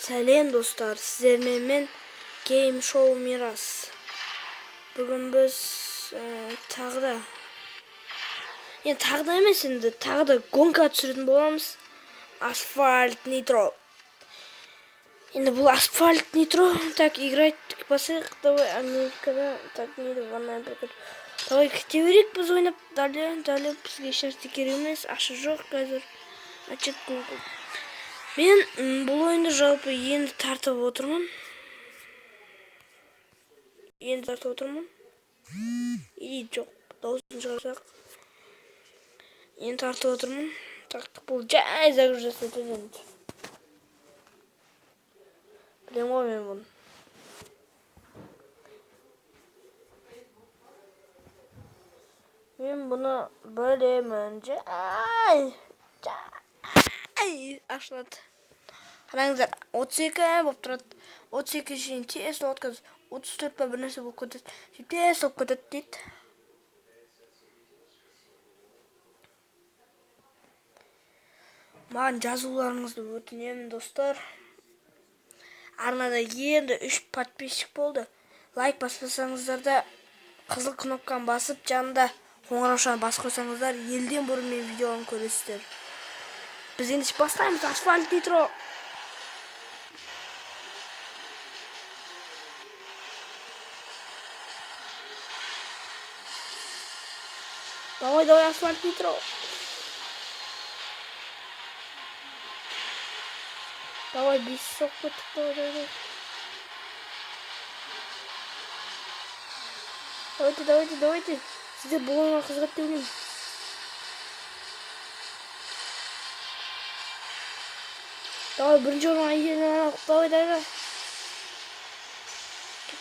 Сәлем достар, сіздермен мен Game Show Miras. Бүгін біз тағы да емес, енді тағы да гонка түсіретін боламыз. Асфальт Нитро. Енді бұл Асфальт Нитро так играть басайық. Давай Америкада так нейді ванна бекет. Давай кете берейік біз ойнап. Дәлі бізге ешнәрсе керек емес. Ашы жоқ қазір. Ачет Google. Мен бұл ойынды жалпы енді тартып отырмын. И жоқ, дауысын шығарсақ. Енді тартып отырмын. Так, бұл жай загружаться етеді енді. Білем ғой мен бұны. Мен бұны білемін. Жай ашылады. Қараңыздар, 32 болып тұрады. 32 жейін тез болады қазір. 34 па бір нәрсе болып кетеді. Тез болып кетеді дейді. Маған жазуларыңызды өтінемін достар. Арнада енді 3 подписчик болды. Лайк баспасаңыздар да қызыл кнопканы басып, жанында қоңыраушаны басып қойсаңыздар, елден бұрын мен видеоны көресіздер. Біз енді бастаймыз. Асфальт Нитро. Давай, Асфальт Нитро. Давай, без соқпы давай. Давайте. Сіздер бұл ойынға қызығат деп ойлаймын. Давай, бірінші орынға иеленіп, давай.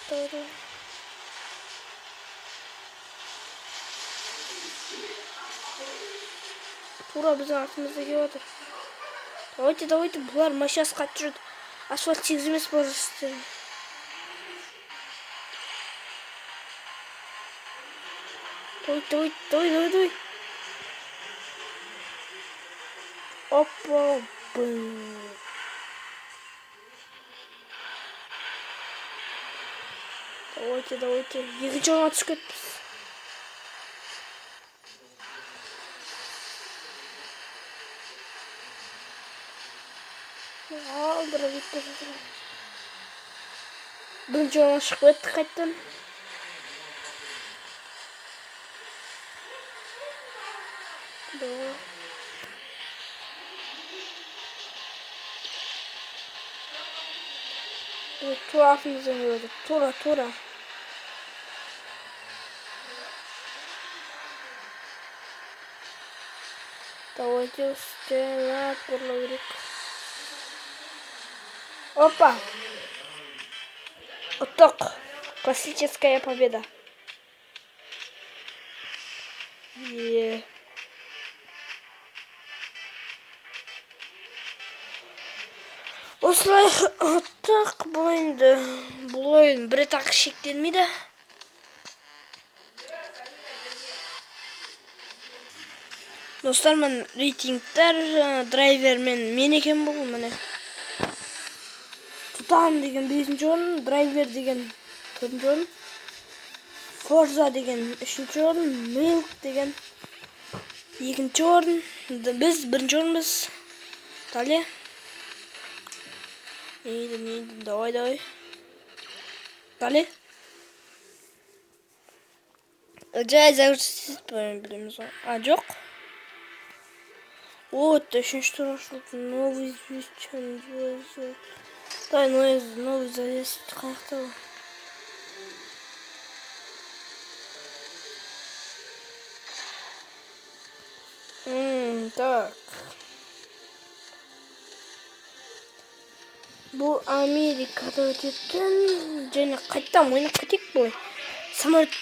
Давай. Тура біздің артымызда келіп отыр. Давайте, бұлар машинасы қатты жүреді. Асфальт тегіз емес болжастыр. Давай. Опа, бум. Давайте. Екінші орынға түсіп кетіппіз. Алдыра кетті. Бірінші орынға шығып кеттік қайттан. Тура артымыздан келеді. Тура. Давайте үстен бұрылу керек. Опа! Оттық. Классическая победа. Осылай оттық. Бұл ойын бір тақ шектелмейді. Достар, мен рейтингтер, драйвер мен екен бұл, міне. Тутан деген 5-ші орын, драйвер деген 4-ші орын, Forza деген 3-ші орын, Milk деген 2-ші орын, біз 1-ші орынбыз. Далі. Нейді, давай. Далі. Жай загрузить білеміз ғой. Жоқ. Вот, 3-ші тур ашылды. Новый звезд. Давай, новый заезд қаяқта ғой. Так. Бұл Америкада өтетін. Және қайттан ойнап кетек бұлай. Самолет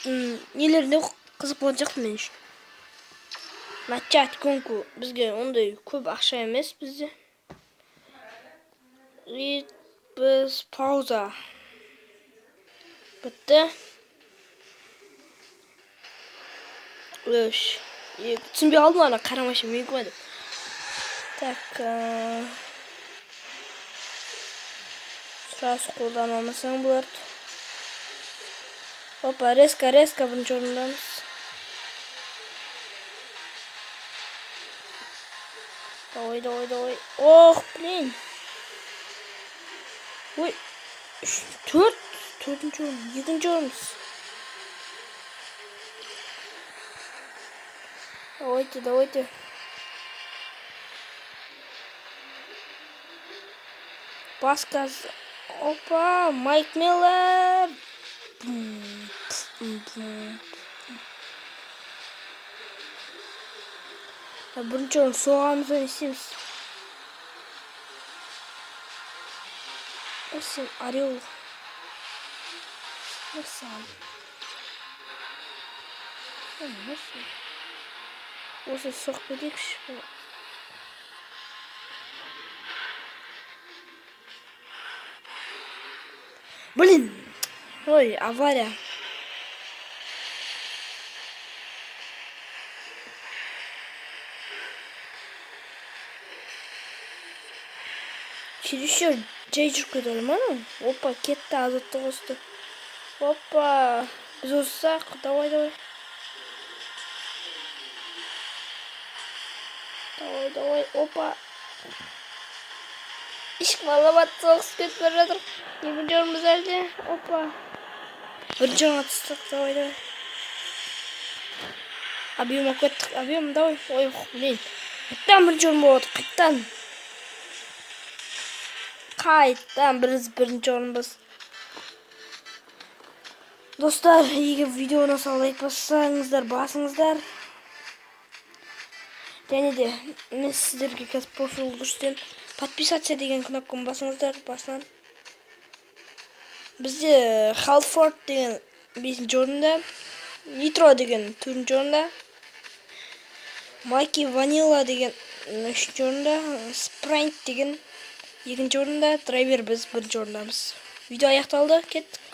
нелерінде қызық болады жақты мен үшін. Начать гонку. Бізге ондай көп ақша емес бізде. Біз пауза. Бітті. Түсінбей қалдым ана қарамашы мен көмедім. Так. Сразу қолданамасаң болады. Опа, резко бірінші орындамыз. Давай. Ох, блин. Ой, төртінші орын, екінші орынбыз. Давайте. Пасказ. Опа, Майк Миллер. Бірінші орын соғамыздан істейміз. Осен, Орел. Осен. Осы соқ бедекші. Блин! Ой, авария. Чересчур жай жүріп кетеді ма? Опа, кетті, азаттық өсті. Опа, біз осақ, давай. Давай, опа. Ешкім аламат соғыс кетіп бара жатыр. Екінші орынбыз әлде? Опа. Бірінші орынға түстік, давай. Объем кеттік, объем, давай. Ой, блин. Қайттан бірінші орын болады, қайттан біз бірінші орынбыз. Достар, егер видеоны лайк бассаңыздар, басыңыздар. Және де, мен сіздерге қазір профил көрсетем. Подписаться деген кнопканы басыңыздар, басынан. Бізде Халфорд деген 5-ші орында, Нитро деген 4-ші орында, Майки Ванила деген 3-ші орында, Спрайнт деген 2-ші орында, Драйвер біз 1-ші орындамыз. Видео аяқталды, кеттік.